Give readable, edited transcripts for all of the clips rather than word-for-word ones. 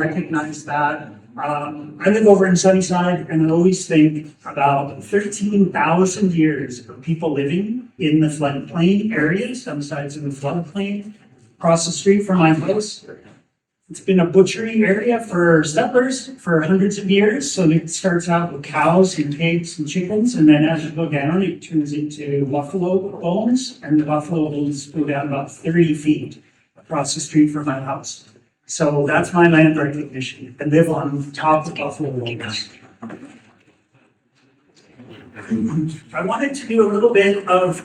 recognize that. I live over in Sunnyside, and I always think about 13,000 years of people living in the floodplain areas, some sides of the floodplain, across the street from my house. It's been a butchery area for settlers for hundreds of years. So it starts out with cows and pigs and chickens, and then as you go down, it turns into buffalo bones, and the buffalo bones go down about 30 feet across the street from my house. So that's my land recognition. I live on top of buffalo bones. I wanted to do a little bit of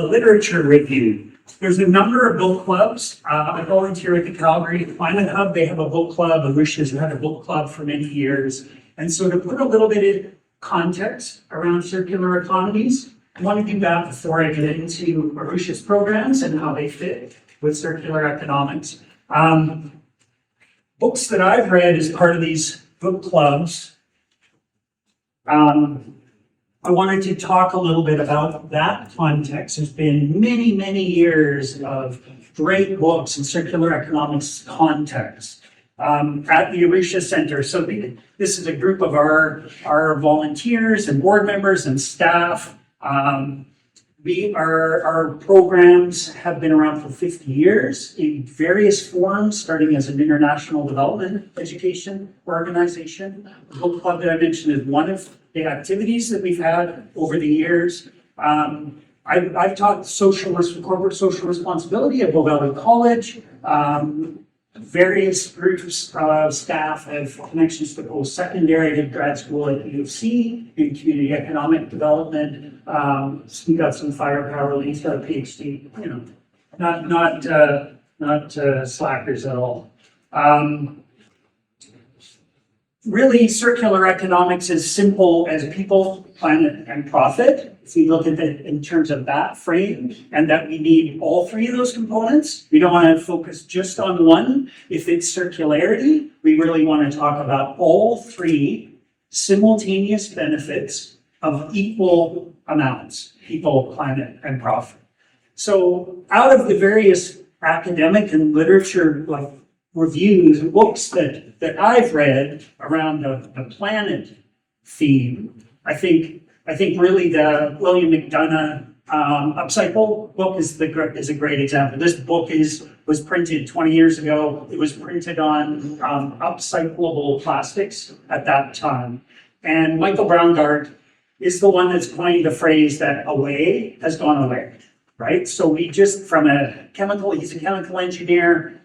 literature review. There's a number of book clubs. I volunteer at the Calgary Climate Hub. They have a book club. Arusha's had a book club for many years. And so to put a little bit of context around circular economies, I want to do that before I get into Arusha's programs and how they fit with circular economics. Books that I've read as part of these book clubs, I wanted to talk a little bit about that context. There's been many, many years of great books in circular economics context at the Arusha Center. So this is a group of our volunteers and board members and staff. Our programs have been around for 50 years in various forms, starting as an international development education organization. The book club that I mentioned is one of the activities that we've had over the years. I've taught corporate social responsibility at Bow Valley College. Various groups of staff have connections to post-secondary and grad school at U of C in community economic development. We got some firepower. Lee's got a PhD. Not slackers at all. Really, circular economics is simple as people, planet, and profit. If we look at it in terms of that frame, and that we need all three of those components, we don't want to focus just on one. If it's circularity, we really want to talk about all three simultaneous benefits of equal amounts: people, planet, and profit. So out of the various academic and literature reviews and books that I've read around the planet theme, I think really the William McDonough Upcycle book is a great example. This book was printed 20 years ago. It was printed on upcyclable plastics at that time. And Michael Braungart is the one that's coined the phrase that away has gone away, right? So he's a chemical engineer.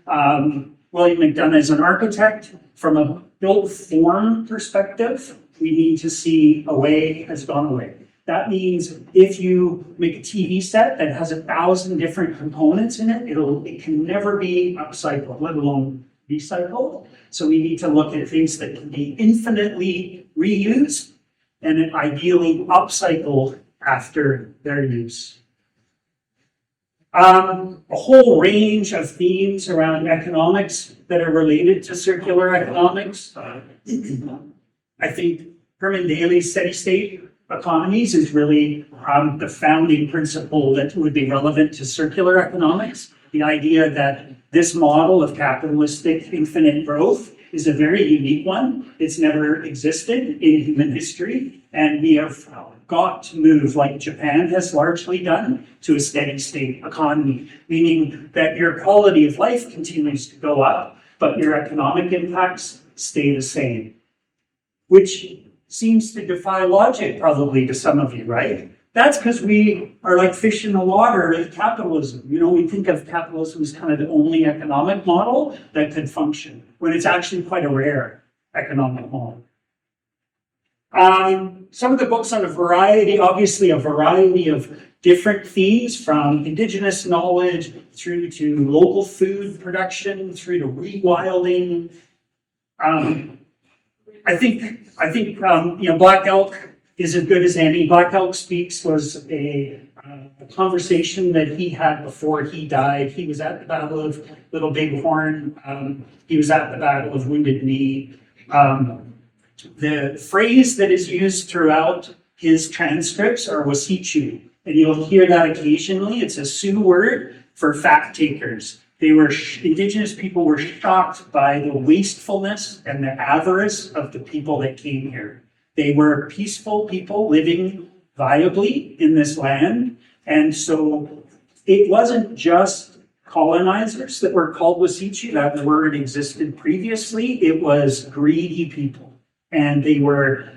William McDonough is an architect. From a built form perspective, we need to see away has gone away. That means if you make a TV set that has 1,000 different components in it, it can never be upcycled, let alone recycled. So we need to look at things that can be infinitely reused and ideally upcycled after their use. A whole range of themes around economics that are related to circular economics. I think Herman Daly's steady state economies is really the founding principle that would be relevant to circular economics. The idea that this model of capitalistic infinite growth is a very unique one. It's never existed in human history, and we have got to move, like Japan has largely done, to a steady state economy, meaning that your quality of life continues to go up, but your economic impacts stay the same, which seems to defy logic probably to some of you, right? That's because we are like fish in the water with capitalism. We think of capitalism as kind of the only economic model that could function, when it's actually quite a rare economic model. Some of the books on a variety of different themes, from indigenous knowledge through to local food production, through to rewilding. I think Black Elk is as good as any. Black Elk Speaks was a conversation that he had before he died. He was at the Battle of Little Bighorn. He was at the Battle of Wounded Knee. The phrase that is used throughout his transcripts are wasichu, and you'll hear that occasionally. It's a Sioux word for fact takers. Indigenous people were shocked by the wastefulness and the avarice of the people that came here. They were peaceful people living viably in this land. And so it wasn't just colonizers that were called Wasichi. That word existed previously. It was greedy people. And they were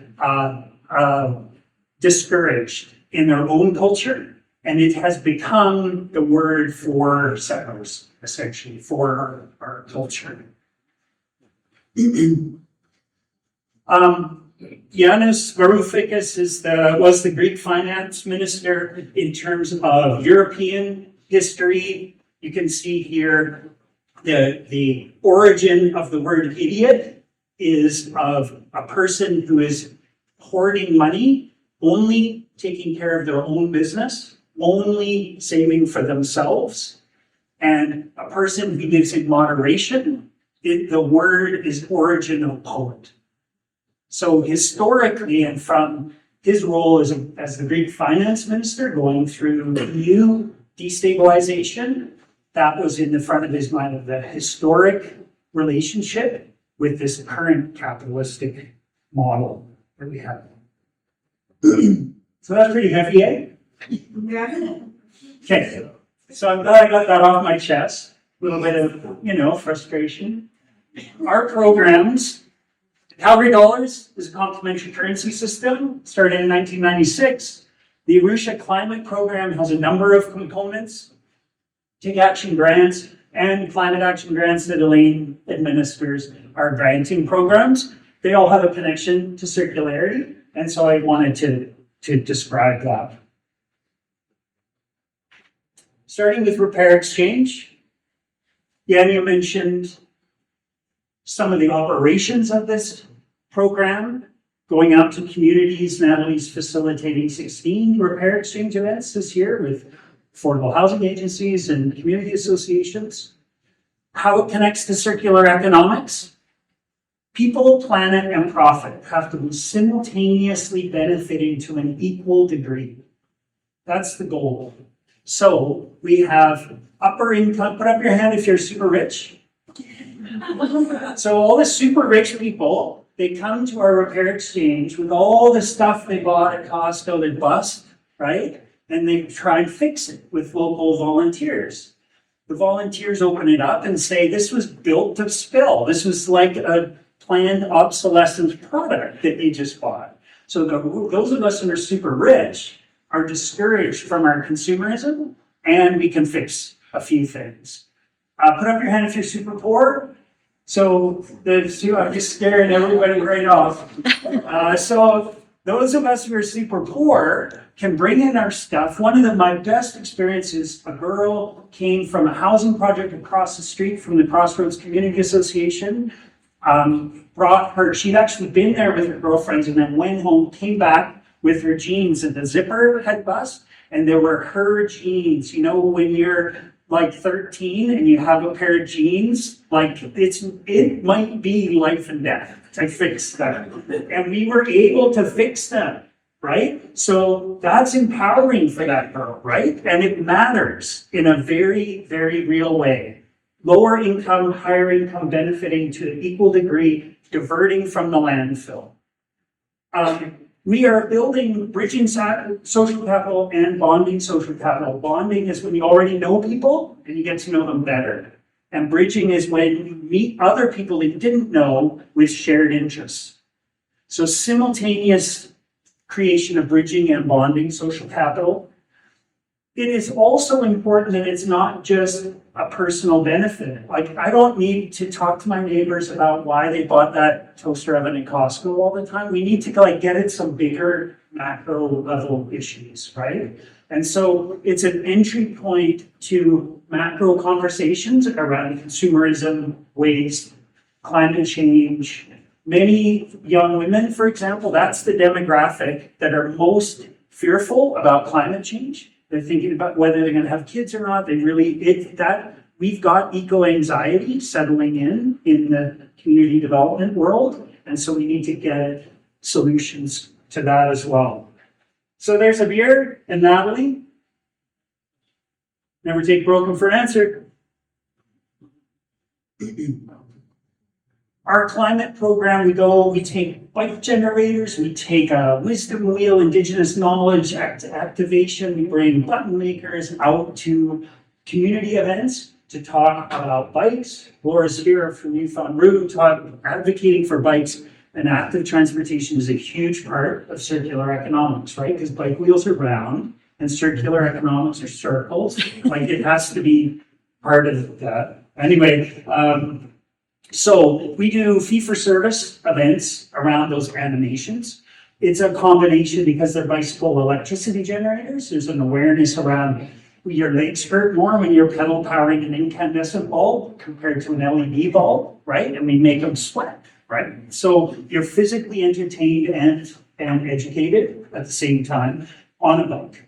discouraged in their own culture. And it has become the word for settlers, essentially, for our culture. Yanis Varoufakis was the Greek finance minister in terms of European history. You can see here the origin of the word idiot is of a person who is hoarding money, only taking care of their own business, only saving for themselves, and a person who lives in moderation. The word is origin of poet. So historically, and from his role as the Greek finance minister going through EU destabilization, that was in the front of his mind of the historic relationship with this current capitalistic model that we have. So that's pretty heavy, eh? Yeah. Okay, so I'm glad I got that off my chest. A little bit of, frustration. Our programs, Calgary dollars is a complementary currency system, started in 1996. The Arusha climate program has a number of components. Take action grants and climate action grants that Elaine administers are granting programs. They all have a connection to circularity, and so I wanted to describe that. Starting with repair exchange, Yanya mentioned some of the operations of this program, going out to communities. Natalie's facilitating 16 repair exchange events this year with affordable housing agencies and community associations. How it connects to circular economics. People, planet, and profit have to be simultaneously benefiting to an equal degree. That's the goal. So we have upper income, put up your hand if you're super rich. So all the super rich people, they come to our repair exchange with all the stuff they bought at Costco that bust, right? And they try and fix it with local volunteers. The volunteers open it up and say, this was built to spill. This was like a planned obsolescence product that you just bought. So those of us that are super rich are discouraged from our consumerism, and we can fix a few things. Put up your hand if you're super poor. So I'm just scaring everybody right off. So those of us who are super poor can bring in our stuff. One of my best experiences, a girl came from a housing project across the street from the Crossroads Community Association, she'd actually been there with her girlfriends and then went home, came back with her jeans and the zipper had bust and there were her jeans. You know, when you're like 13 and you have a pair of jeans, like it might be life and death to fix them. And we were able to fix them, right? So that's empowering for that girl, right? And it matters in a very, very real way. Lower income, higher income benefiting to an equal degree, diverting from the landfill. We are building bridging social capital and bonding social capital. Bonding is when you already know people and you get to know them better. And bridging is when you meet other people that you didn't know with shared interests. So simultaneous creation of bridging and bonding social capital. It is also important that it's not just a personal benefit. Like, I don't need to talk to my neighbors about why they bought that toaster oven at Costco all the time. We need to get at some bigger macro level issues, right? And so it's an entry point to macro conversations around consumerism, waste, climate change. Many young women, for example, that's the demographic that are most fearful about climate change. They're thinking about whether they're going to have kids or not. We've got eco-anxiety settling in the community development world. And so we need to get solutions to that as well. So there's Abir and Natalie. Never take broken for an answer. Our climate program, we take bike generators, we take a wisdom wheel, indigenous knowledge activation, we bring button makers out to community events to talk about bikes. Laura's here from Youth on Route, advocating for bikes, and active transportation is a huge part of circular economics, right? Because bike wheels are round and circular economics are circles. Like it has to be part of that. Anyway, so we do fee-for-service events around those animations. It's a combination because they're bicycle electricity generators. There's an awareness around your legs hurt more when you're pedal powering an incandescent bulb compared to an LED bulb, right? And we make them sweat, right? So you're physically entertained and educated at the same time on a bike.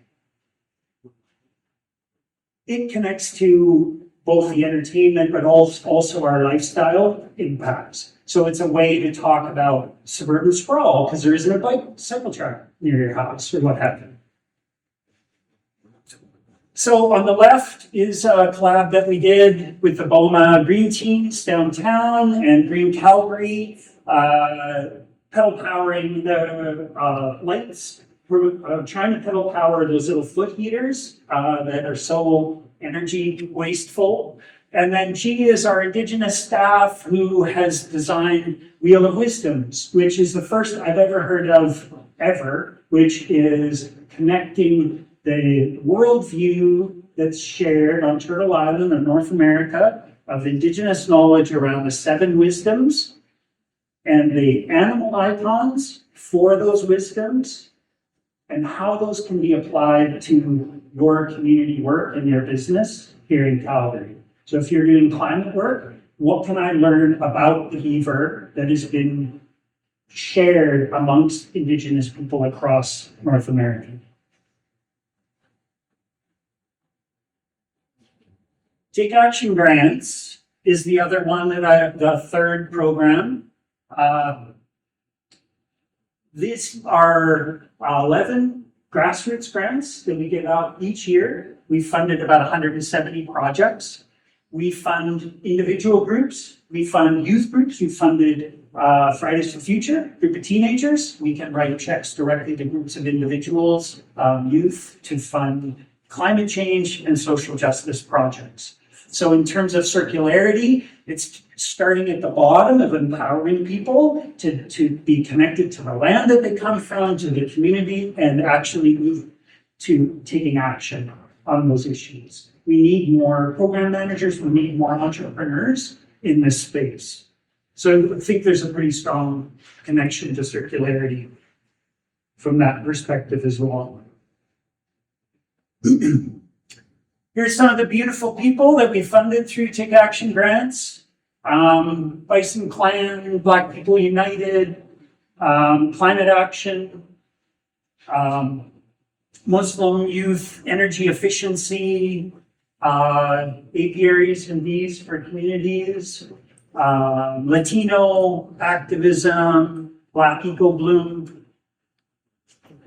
It connects to both the entertainment, but also our lifestyle impacts. So it's a way to talk about suburban sprawl because there isn't a cycle track near your house or what have you. So on the left is a collab that we did with the Boma Green Teams downtown and Green Calgary, pedal powering the lights. We're trying to pedal power those little foot heaters that are so energy wasteful. And then G is our Indigenous staff who has designed Wheel of Wisdoms, which is the first I've ever heard of ever, which is connecting the worldview that's shared on Turtle Island in North America of Indigenous knowledge around the 7 wisdoms and the animal icons for those wisdoms and how those can be applied to your community work and your business here in Calgary. So if you're doing climate work, what can I learn about the beaver that has been shared amongst Indigenous people across North America? Take Action Grants is the other one the third program. These are 11 grassroots grants that we give out each year. We funded about 170 projects. We fund individual groups. We fund youth groups. We funded Fridays for Future, group of teenagers. We can write checks directly to groups of individuals, youth, to fund climate change and social justice projects. So in terms of circularity, it's starting at the bottom of empowering people to be connected to the land that they come from, to the community, and actually move to taking action on those issues. We need more program managers, we need more entrepreneurs in this space. So I think there's a pretty strong connection to circularity from that perspective as well. Here's some of the beautiful people that we funded through Take Action Grants. Bison Clan, Black People United, Climate Action, Muslim Youth Energy Efficiency, apiaries and bees for communities, Latino activism, Black Eagle Bloom,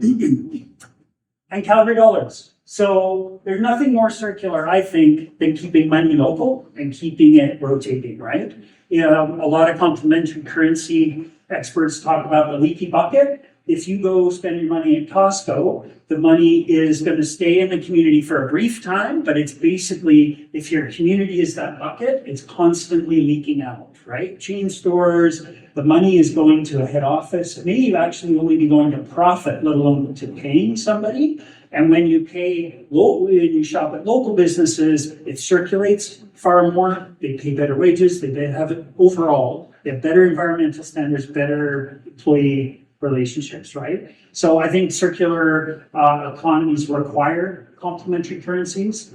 and Calgary Dollars. So there's nothing more circular, I think, than keeping money local and keeping it rotating, right? A lot of complementary currency experts talk about the leaky bucket. If you go spend your money at Costco, the money is going to stay in the community for a brief time, but it's basically, if your community is that bucket, it's constantly leaking out, right? Chain stores, the money is going to a head office. It may actually only be going to profit, let alone to paying somebody. And when you pay locally and you shop at local businesses, it circulates far more. They pay better wages. They have it overall. They have better environmental standards, better employee relationships, right? So I think circular economies require complementary currencies.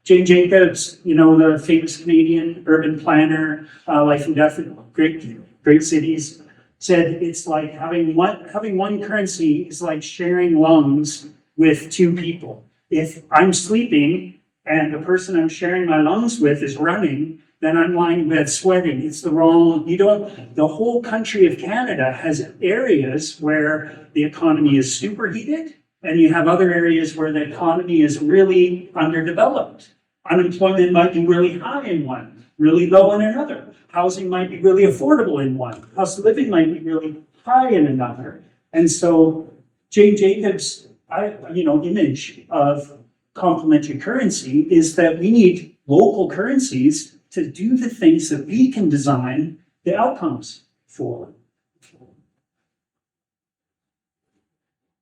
Jane Jacobs, the famous Canadian urban planner, Life and Death in Great Cities, said it's like having one currency is like sharing lungs with 2 people. If I'm sleeping and the person I'm sharing my lungs with is running, then I'm lying in bed sweating. It's the whole country of Canada has areas where the economy is superheated, and you have other areas where the economy is really underdeveloped. Unemployment might be really high in one, really low in another. Housing might be really affordable in one. Cost of living might be really high in another. And so Jane Jacobs' image of complementary currency is that we need local currencies to do the things that we can design the outcomes for.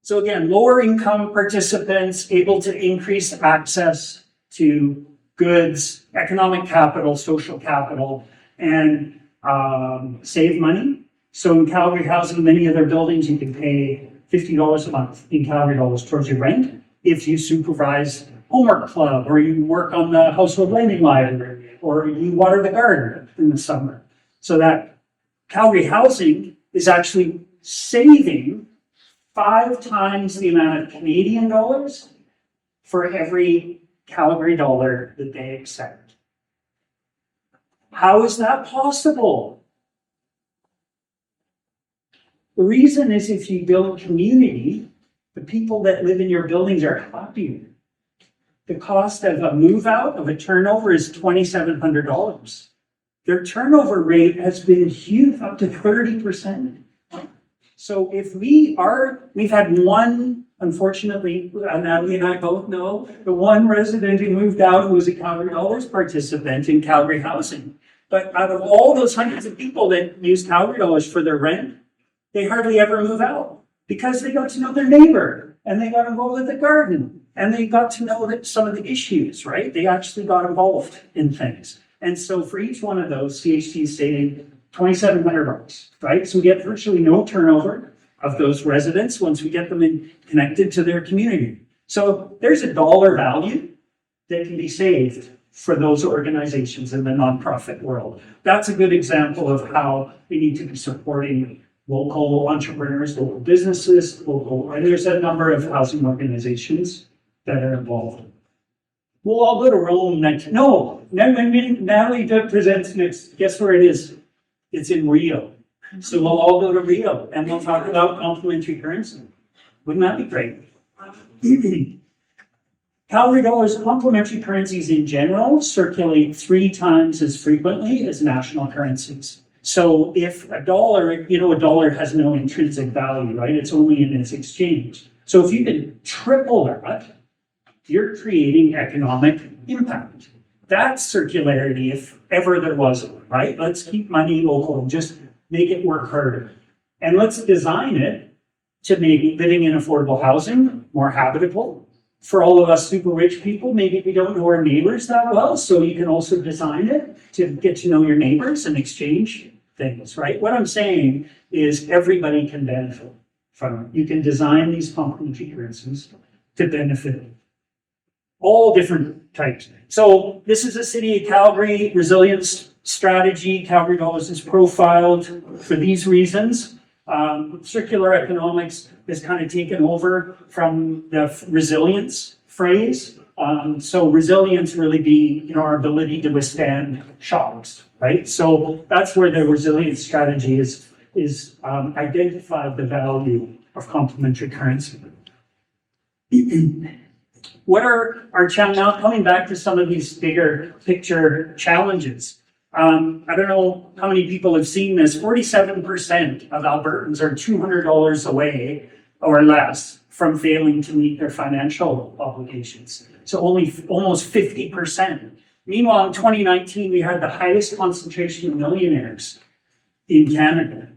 So again, lower income participants able to increase access to goods, economic capital, social capital, and save money. So in Calgary Housing, many of their buildings, you can pay $50 a month in Calgary dollars towards your rent if you supervise homework club, or you work on the household lending library, or you water the garden in the summer. So that Calgary Housing is actually saving 5 times the amount of Canadian dollars for every Calgary dollar that they accept. How is that possible? The reason is if you build community, the people that live in your buildings are happier. The cost of a move out, of a turnover, is $2,700. Their turnover rate has been huge, up to 30%. So if we've had one, unfortunately, Natalie and I both know, the one resident who moved out who was a Calgary Dollars participant in Calgary Housing. But out of all those hundreds of people that use Calgary Dollars for their rent, they hardly ever move out because they got to know their neighbor and they got involved with the garden and they got to know that some of the issues, right? They actually got involved in things. And so for each one of those, CHT is saving $2,700, right? So we get virtually no turnover of those residents once we get them connected to their community. So there's a dollar value that can be saved for those organizations in the nonprofit world. That's a good example of how we need to be supporting local entrepreneurs, local businesses, and there's a number of housing organizations that are involved. We'll all go to Rome next. No, Natalie presents next. Guess where it is? It's in Rio. So we'll all go to Rio and we'll talk about complementary currency. Wouldn't that be great? Calgary dollars, complementary currencies in general circulate 3 times as frequently as national currencies. So if a dollar, a dollar has no intrinsic value, right? It's only in its exchange. So if you can triple that, you're creating economic impact. That's circularity if ever there was one, right? Let's keep money local and just make it work harder. And let's design it to make living in affordable housing more habitable. For all of us super rich people, maybe we don't know our neighbors that well, so you can also design it to get to know your neighbors and exchange things, right? What I'm saying is everybody can benefit from it. You can design these complementary currencies to benefit all different types. So this is a City of Calgary resilience strategy. Calgary Dollars is profiled for these reasons. Circular economics has kind of taken over from the resilience phrase. So resilience really being our ability to withstand shocks, right? So that's where the resilience strategy is identified the value of complementary currency. What are our challenges? Now coming back to some of these bigger picture challenges. I don't know how many people have seen this. 47% of Albertans are $200 away or less from failing to meet their financial obligations. So only almost 50%. Meanwhile, in 2019, we had the highest concentration of millionaires in Canada.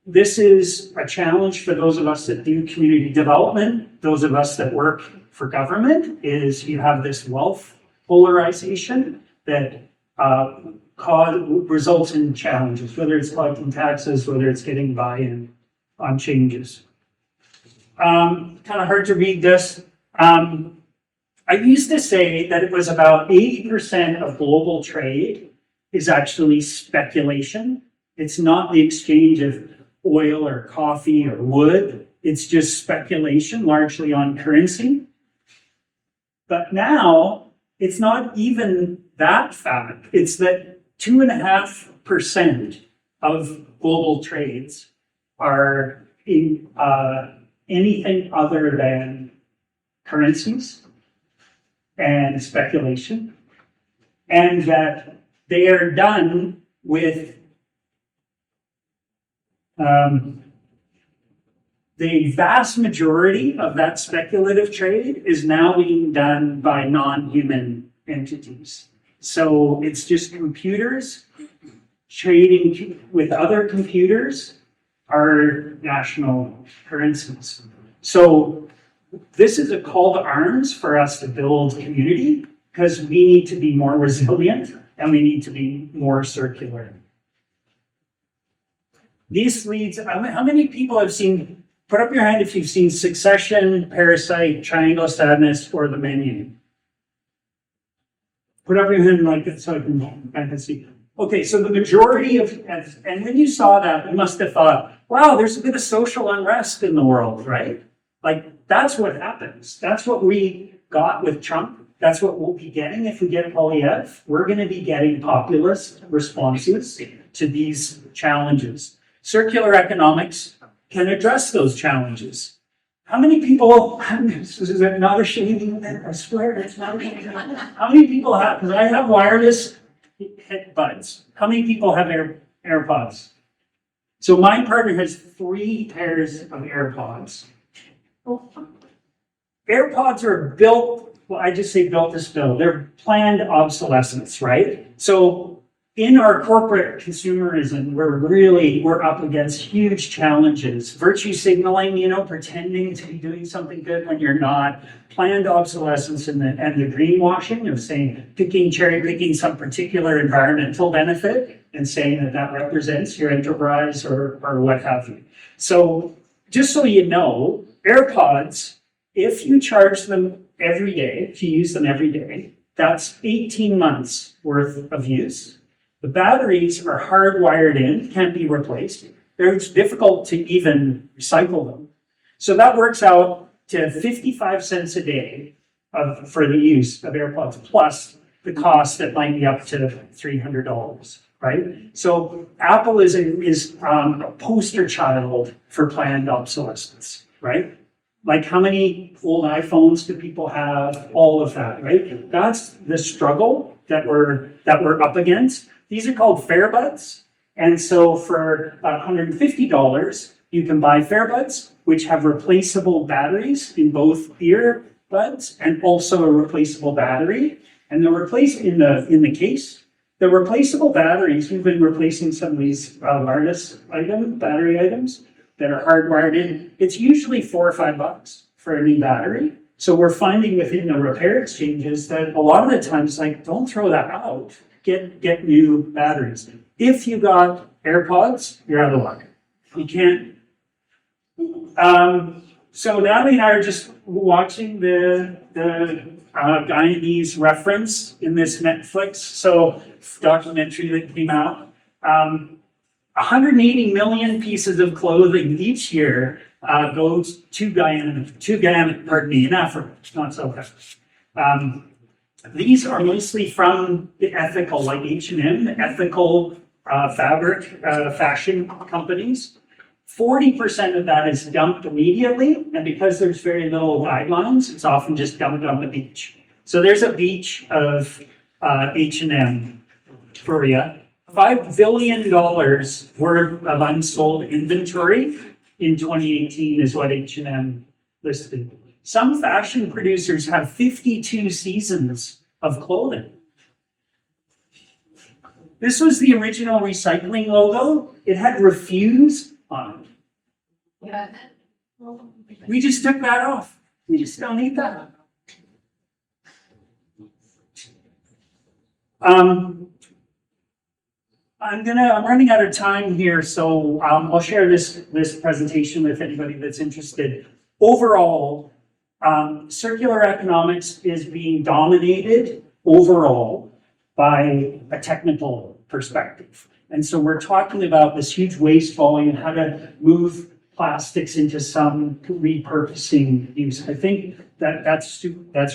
This is a challenge for those of us that do community development, those of us that work for government, is you have this wealth polarization that results in challenges, whether it's collecting taxes, whether it's getting buy-in on changes. Kind of hard to read this. I used to say that it was about 80% of global trade is actually speculation. It's not the exchange of oil or coffee or wood. It's just speculation, largely on currency. But now it's not even that fact. It's that 2.5% of global trades are in anything other than currencies and speculation, and that they are done with the vast majority of that speculative trade is now being done by non-human entities. So it's just computers trading with other computers are national currencies. So this is a call to arms for us to build community because we need to be more resilient and we need to be more circular. These leads, how many people have seen, put up your hand if you've seen Succession, Parasite, Triangle of Sadness, or The Menu. Put up your hand like that so I can see. Okay, so the majority of, and when you saw that, you must have thought, wow, there's a bit of social unrest in the world, right? Like, that's what happens. That's what we got with Trump. That's what we'll be getting if we get Polyev. We're going to be getting populist responses to these challenges. Circular economics can address those challenges. How many people, is it not a shaming? I swear it's not a shaming. How many people have, because I have wireless buds. How many people have AirPods? So my partner has 3 pairs of AirPods. AirPods are built, well, I just say built to spill. They're planned obsolescence, right? So in our corporate consumerism, we're up against huge challenges. Virtue signaling, pretending to be doing something good when you're not. Planned obsolescence and the greenwashing of saying, cherry picking some particular environmental benefit and saying that represents your enterprise or what have you. So just so you know, AirPods, if you charge them every day, if you use them every day, that's 18 months worth of use. The batteries are hardwired in, can't be replaced. It's difficult to even recycle them. So that works out to 55 cents a day for the use of AirPods, plus the cost that might be up to $300, right? So Apple is a poster child for planned obsolescence, right? Like how many old iPhones do people have? All of that, right? That's the struggle that we're up against. These are called Fairbuds. And so for $150, you can buy Fairbuds, which have replaceable batteries in both earbuds and also a replaceable battery. And they're replaced in the case. The replaceable batteries, we've been replacing some of these wireless battery items that are hardwired in. It's usually $4 or $5 for a new battery. So we're finding within the repair exchanges that a lot of the times, like, don't throw that out. Get new batteries. If you got AirPods, you're out of luck. You can't. So Natalie and I are just watching the Guyanese reference in this Netflix documentary that came out. 180 million pieces of clothing each year goes to Guyana, in Africa, not South Africa. These are mostly from the ethical, like H&M, the ethical fabric fashion companies. 40% of that is dumped immediately, and because there's very little guidelines, it's often just dumped on the beach. So there's a beach of H&M for you. $5 billion worth of unsold inventory in 2018 is what H&M listed. Some fashion producers have 52 seasons of clothing. This was the original recycling logo. It had refuse on it. Yeah. We just took that off. We just don't need that. I'm running out of time here, so I'll share this presentation with anybody that's interested. Overall, circular economics is being dominated overall by a technical perspective. And so we're talking about this huge waste volume, how to move plastics into some repurposing use. I think that's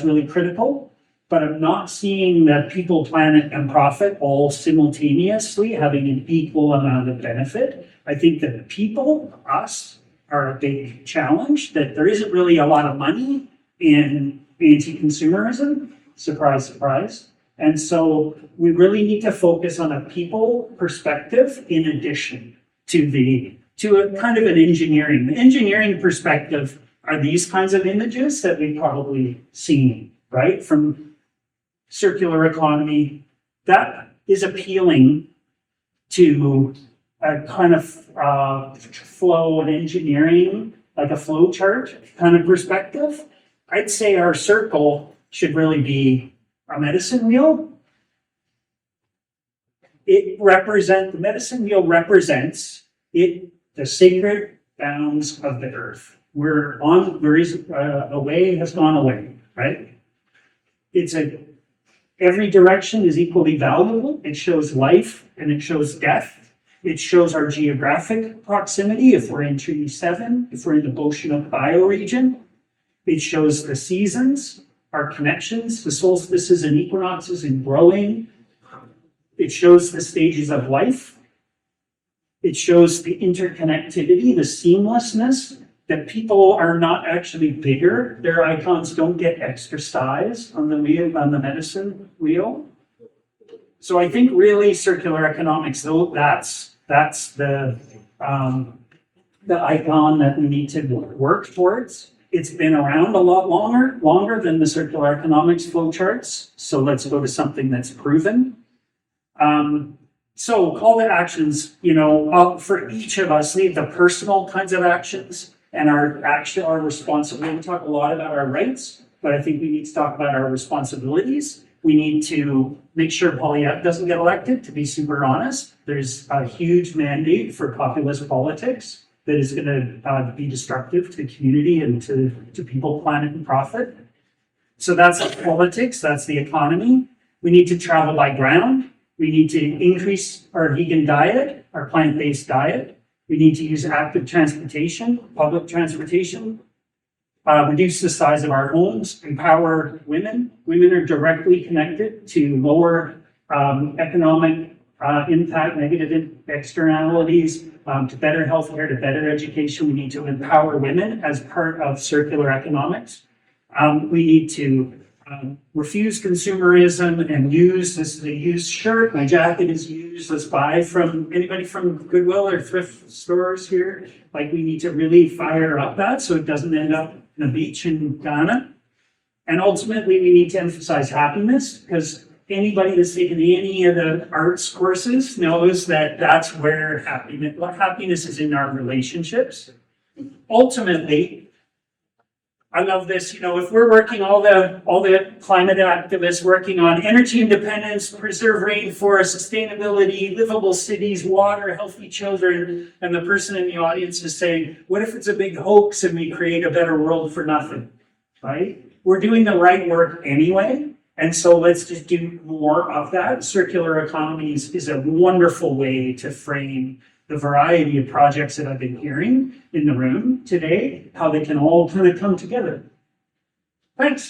really critical, but I'm not seeing that people, planet, and profit all simultaneously having an equal amount of benefit. I think that people, us, are a big challenge, that there isn't really a lot of money in anti-consumerism, surprise, surprise, And so we really need to focus on a people perspective in addition to a kind of an engineering. The engineering perspective are these kinds of images that we've probably seen, right? From circular economy. That is appealing to a kind of flow and engineering, like a flow chart kind of perspective. I'd say our circle should really be a medicine wheel. The medicine wheel represents the sacred bounds of the earth. A way has gone away, right? Every direction is equally valuable. It shows life and it shows death. It shows our geographic proximity, if we're in Treaty 7, if we're in the Oceanic bioregion. It shows the seasons, our connections, the solstices and equinoxes and growing. It shows the stages of life. It shows the interconnectivity, the seamlessness, that people are not actually bigger. Their icons don't get extra size on the wheel, on the medicine wheel. So I think really circular economics, though, that's the icon that we need to work towards. It's been around a lot longer than the circular economics flowcharts. So let's go to something that's proven. So call to actions, for each of us, leave the personal kinds of actions and our responsibility. We talk a lot about our rights, but I think we need to talk about our responsibilities. We need to make sure Poilievre doesn't get elected, to be super honest. There's a huge mandate for populist politics that is going to be destructive to the community and to people, planet, and profit. So that's the politics, that's the economy. We need to travel by ground. We need to increase our vegan diet, our plant-based diet. We need to use active transportation, public transportation, reduce the size of our homes, empower women. Women are directly connected to lower economic impact, negative externalities, to better healthcare, to better education. We need to empower women as part of circular economics. We need to refuse consumerism and use this is a used shirt. My jacket is used. Let's buy from anybody from Goodwill or thrift stores here. Like, we need to really fire up that so it doesn't end up in a beach in Ghana. And ultimately, we need to emphasize happiness, because anybody that's taken any of the arts courses knows that that's where happiness is in our relationships. Ultimately, I love this, if we're working, all the climate activists working on energy independence, preserve rainforest, sustainability, livable cities, water, healthy children, and the person in the audience is saying, what if it's a big hoax and we create a better world for nothing, right? We're doing the right work anyway, and so let's just do more of that. Circular economies is a wonderful way to frame the variety of projects that I've been hearing in the room today, how they can all kind of come together. Thanks.